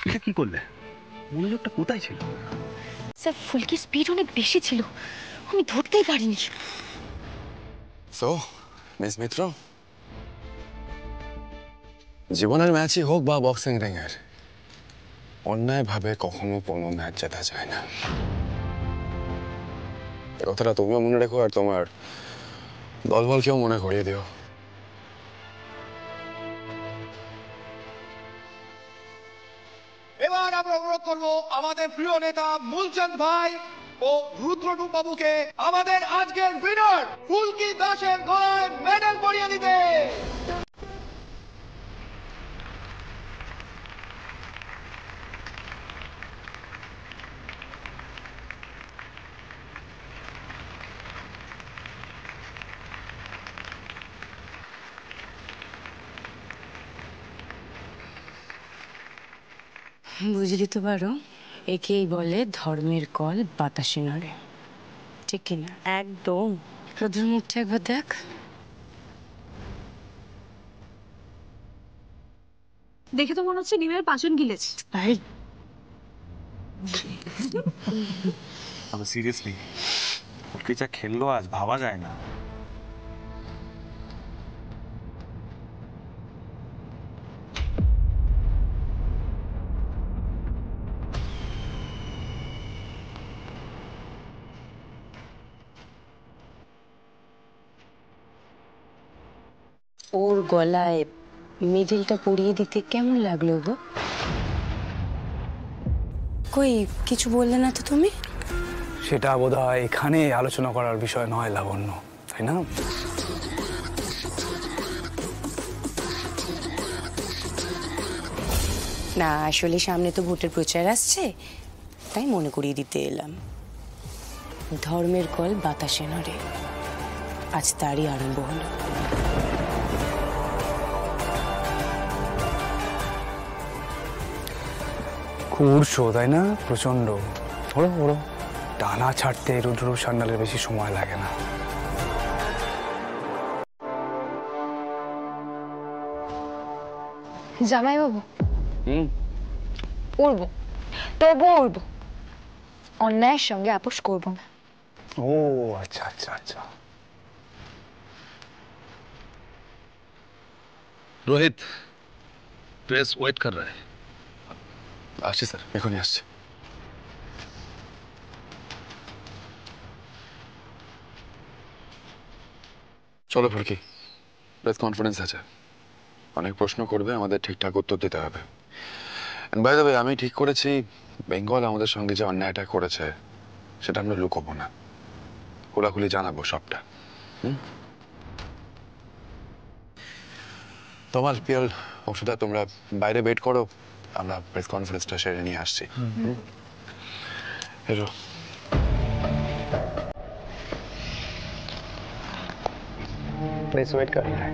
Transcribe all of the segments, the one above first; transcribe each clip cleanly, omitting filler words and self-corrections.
এটা কি করলে? মনোযোগটা কোথায় ছিল? স্যার ফুলকির স্পিড অনেক বেশি ছিল, আমি ধরতেই পারিনি। সো মিস মিত্র, জীবনের ম্যাচই হোক বা বক্সিং রিংয়ের, অন্যায়ভাবে কখনো কোনো ম্যাচ জেতা যায় না। এ কথাটা তুমিও মনে রেখো, আর তোমার দলবলকেও মনে করিয়ে দিও। এবার আমরা অনুরোধ করবো আমাদের প্রিয় নেতা মূলচাঁদ ভাই ও রুদ্রটুপ বাবুকে আমাদের আজকের উইনার ফুলকি দাসের গলায় মেডেল পরিয়ে দিতে। বুঝলি তো পারো, একেই বলে ধর্মের কল বাতাসে নড়ে, ঠিক কিনা? একদম। রোদের মুখটা একবার দেখ। দেখে তো মনে হচ্ছে ডিমের পাচন গিলেছে। তবে সিরিয়াসলি ফুলকি যা খেললো আজ ভাবা যায় না। ওর গলায় মেডেলটা পরিয়ে দিতে কেমন লাগলো গো? কই কিছু বললে না তো তুমি? সেটা বোধহয় এখানে আলোচনা করার বিষয় নয় লাবণ্য, তাই না? না, আসলে সামনে তো ভোটের প্রচার আসছে, তাই মনে করিয়ে দিতে এলাম। ধর্মের কল বাতাসে নড়ে, আজ তারই আরম্ভ হলো। কুড়ছো তাই না? প্রচন্ড। ওড়ো ওড়ো, টানা ছাড়তে রুদ্র সান্যালের বেশি সময় লাগে না। জামাই বাবু, উড়বো, তবুও উড়বো, অন্যায়ের সঙ্গে আপোষ করবো না। ও আচ্ছা আচ্ছা আচ্ছা। रोहित, प्रेस वेट कर रहा है। আসছি স্যার, এখনই আসছি। চলো ফুলকি, প্রেস কনফারেন্স আছে, অনেক প্রশ্ন করবে, আমাদের ঠিকঠাক উত্তর দিতে হবে। বাই দ্য ওয়ে, আমি ঠিক করেছি বেঙ্গল আমাদের সঙ্গে যে অন্যায়টা করেছে সেটা আমরা লুকোবো না, খোলাখুলি জানাবো সবটা। তোমার পিয়াল অংশটা তোমরা বাইরে ওয়েট করো, আমরা প্রেস কনফারেন্সটা সেরে নিয়ে আসছি। এসো। प्रेस वेट कर रहा है।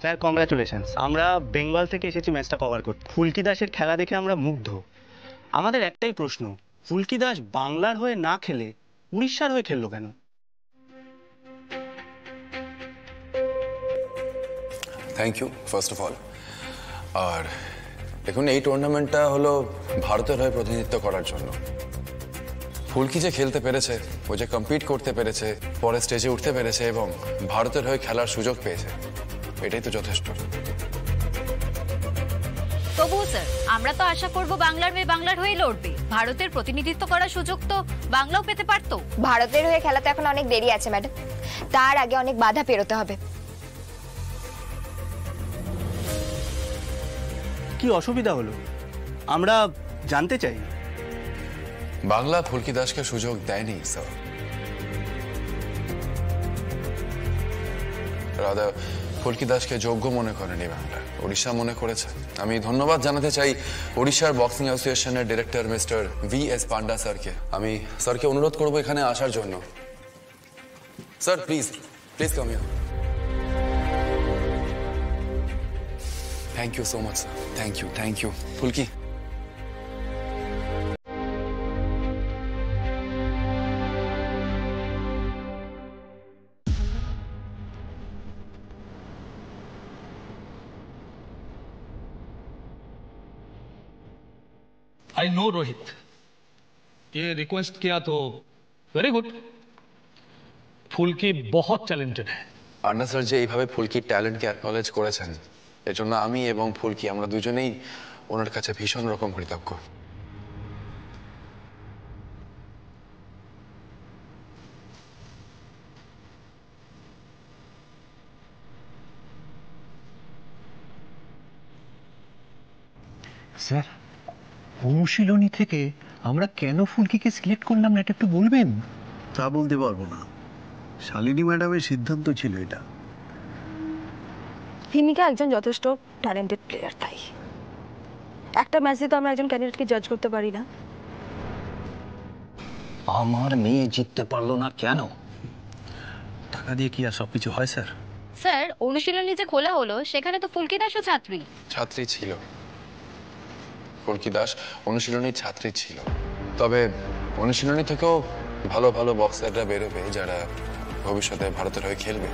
স্যার কংগ্রাচুলেশনস, আমরা বেঙ্গল থেকে এসেছি ম্যাচটা কভার করতে। ফুলকি দাসের খেলা দেখে আমরা মুগ্ধ। আমাদের একটাই প্রশ্ন, ফুলকি দাস বাংলার হয়ে না খেলে উড়িষ্যার হয়ে খেললো কেন? Thank you first of all. আর দেখুন, এই টুর্নামেন্টটা হলো ভারতের হয়ে প্রতিনিধিত্ব করার জন্য। ফুলকি যে খেলতে পেরেছে, ও যে কম্পিট করতে পেরেছে, পরে স্টেজে উঠতে পেরেছে এবং ভারতের হয়ে খেলার সুযোগ পেয়েছে, এটাই তো যথেষ্ট। তবুও স্যার, আমরা তো আশা করব বাংলার মেয়ে বাংলার হয়ে লড়বে। ভারতের প্রতিনিধিত্ব করার সুযোগ তো বাংলাও পেতে পারতো। ভারতের হয়ে খেলাতে এখন অনেক দেরি আছে ম্যাডাম, তার আগে অনেক বাধা পেরোতে হবে। কি অসুবিধা হলো আমরা জানতে চাই। বাংলা ফুলকি দাসকে সুযোগ দেয়নি স্যার, রাধা ফুলকি দাসকে যোগ্য মনে করেনি বাংলা, ওড়িশা মনে করেছে। আমি ধন্যবাদ জানাতে চাই ওড়িশার বক্সিং অ্যাসোসিয়েশনের ডিরেক্টর মিস্টার VS পান্ডা স্যারকে। আমি স্যারকে অনুরোধ করবো এখানে আসার জন্য। Sir please please come here. Thank you so much sir, thank you. Phulki, I know Rohit, ये रिक्वेस्ट किया तो वेरी गुड। फुल्की बहुत टैलेंटेड है। আন্না স্যার যে এইভাবে ফুলকির ট্যালেন্টকে অ্যাকনলেজ করেছেন এর জন্য আমি এবং ফুলকি আমরা দুজনেই ওনার কাছে ভীষণ রকম কৃতজ্ঞ। স্যার, অনুশীলনী থেকে আমরা কেন ফুলকিকে সিলেক্ট করলাম না এটা একটু বলবেন? তা বলতে পারবো না, শালিনী ম্যাডামের সিদ্ধান্ত ছিল এটা। ভূমিকা একজন যথেষ্ট ট্যালেন্টেড প্লেয়ার, তাই একটা ম্যাচে তো আমরা একজন ক্যান্ডিডেটকে জাজ করতে পারি না। আমার মেয়ে জিততে পারলো না কেন? টাকা দিয়ে কি আর সবকিছু হয় স্যার? স্যার, অনুশীলনী যে খোলা হলো সেখানে তো ফুলকি দাসও ছাত্রী। ছাত্রী ছিল, ফুলকি দাস অনুশীলনীর ছাত্রী ছিল। তবে অনুশীলনী থেকেও ভালো ভালো বক্সাররা বেরোবে যারা ভবিষ্যতে ভারতের হয়ে খেলবে।